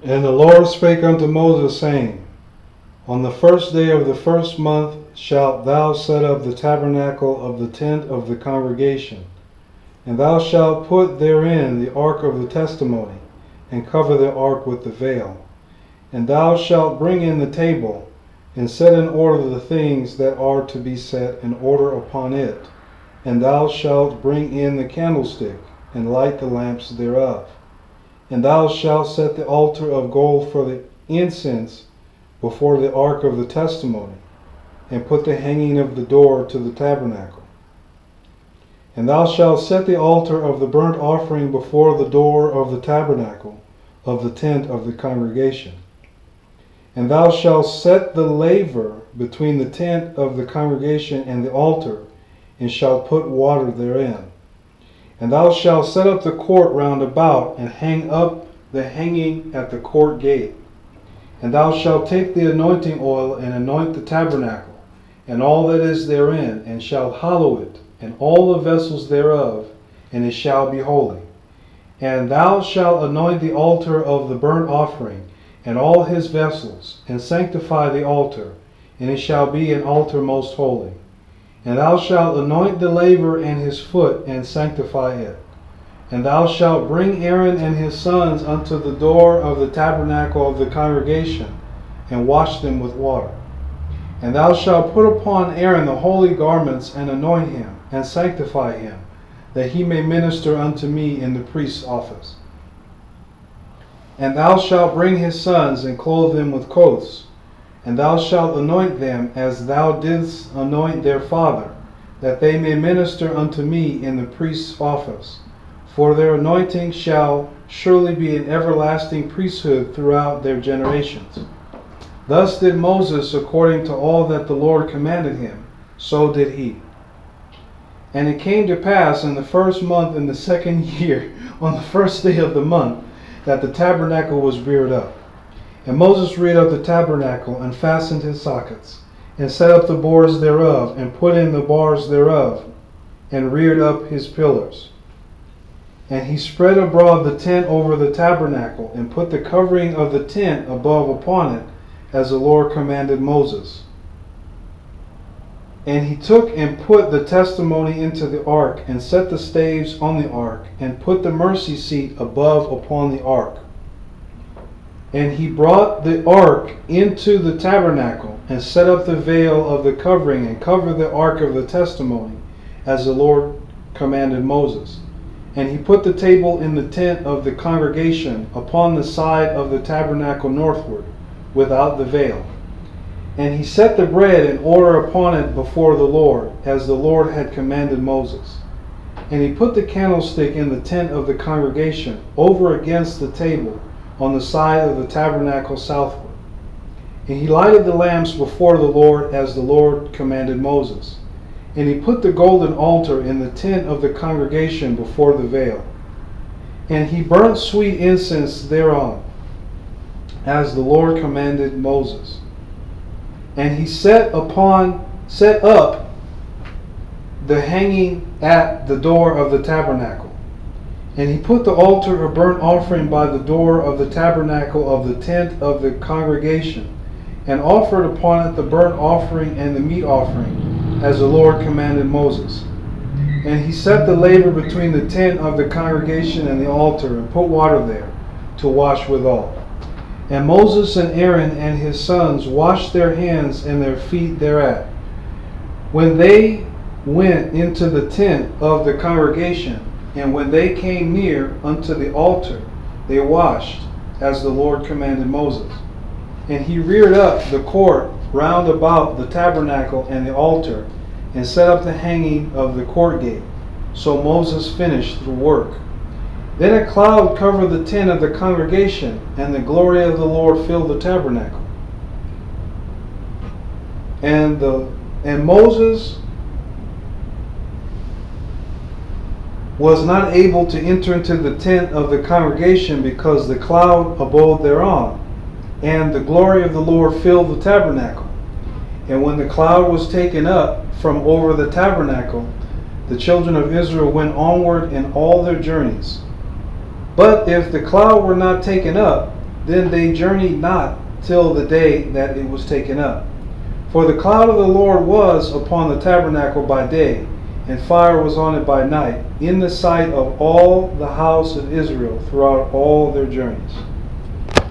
And the Lord spake unto Moses, saying, On the first day of the first month shalt thou set up the tabernacle of the tent of the congregation, and thou shalt put therein the ark of the testimony, and cover the ark with the veil. And thou shalt bring in the table, and set in order the things that are to be set in order upon it. And thou shalt bring in the candlestick, and light the lamps thereof. And thou shalt set the altar of gold for the incense before the ark of the testimony, and put the hanging of the door to the tabernacle. And thou shalt set the altar of the burnt offering before the door of the tabernacle of the tent of the congregation. And thou shalt set the laver between the tent of the congregation and the altar, and shalt put water therein. And thou shalt set up the court round about, and hang up the hanging at the court gate. And thou shalt take the anointing oil, and anoint the tabernacle, and all that is therein, and shalt hallow it, and all the vessels thereof, and it shall be holy. And thou shalt anoint the altar of the burnt offering, and all his vessels, and sanctify the altar, and it shall be an altar most holy. And thou shalt anoint the laver and his foot, and sanctify it. And thou shalt bring Aaron and his sons unto the door of the tabernacle of the congregation, and wash them with water. And thou shalt put upon Aaron the holy garments, and anoint him, and sanctify him, that he may minister unto me in the priest's office. And thou shalt bring his sons, and clothe them with coats. And thou shalt anoint them as thou didst anoint their father, that they may minister unto me in the priest's office. For their anointing shall surely be an everlasting priesthood throughout their generations. Thus did Moses according to all that the Lord commanded him, so did he. And it came to pass in the first month in the second year, on the first day of the month, that the tabernacle was reared up. And Moses reared up the tabernacle, and fastened his sockets, and set up the boards thereof, and put in the bars thereof, and reared up his pillars. And he spread abroad the tent over the tabernacle, and put the covering of the tent above upon it, as the Lord commanded Moses. And he took and put the testimony into the ark, and set the staves on the ark, and put the mercy seat above upon the ark. And he brought the ark into the tabernacle, and set up the veil of the covering, and covered the ark of the testimony, as the Lord commanded Moses. And he put the table in the tent of the congregation upon the side of the tabernacle northward, without the veil. And he set the bread in order upon it before the Lord, as the Lord had commanded Moses. And he put the candlestick in the tent of the congregation, over against the table, on the side of the tabernacle southward. And he lighted the lamps before the Lord, as the Lord commanded Moses. And he put the golden altar in the tent of the congregation before the veil. And he burnt sweet incense thereon, as the Lord commanded Moses. And he set up the hanging at the door of the tabernacle. And he put the altar of burnt offering by the door of the tabernacle of the tent of the congregation, and offered upon it the burnt offering and the meat offering, as the Lord commanded Moses. And he set the laver between the tent of the congregation and the altar, and put water there, to wash withal. And Moses and Aaron and his sons washed their hands and their feet thereat. When they went into the tent of the congregation, and when they came near unto the altar, they washed, as the Lord commanded Moses. And he reared up the court round about the tabernacle and the altar, and set up the hanging of the court gate. So Moses finished the work. Then a cloud covered the tent of the congregation, and the glory of the Lord filled the tabernacle. And Moses was not able to enter into the tent of the congregation, because the cloud abode thereon, and the glory of the Lord filled the tabernacle. And when the cloud was taken up from over the tabernacle, the children of Israel went onward in all their journeys. But if the cloud were not taken up, Then they journeyed not till the day that it was taken up. For the cloud of the Lord was upon the tabernacle by day, and fire was on it by night, in the sight of all the house of Israel throughout all their journeys.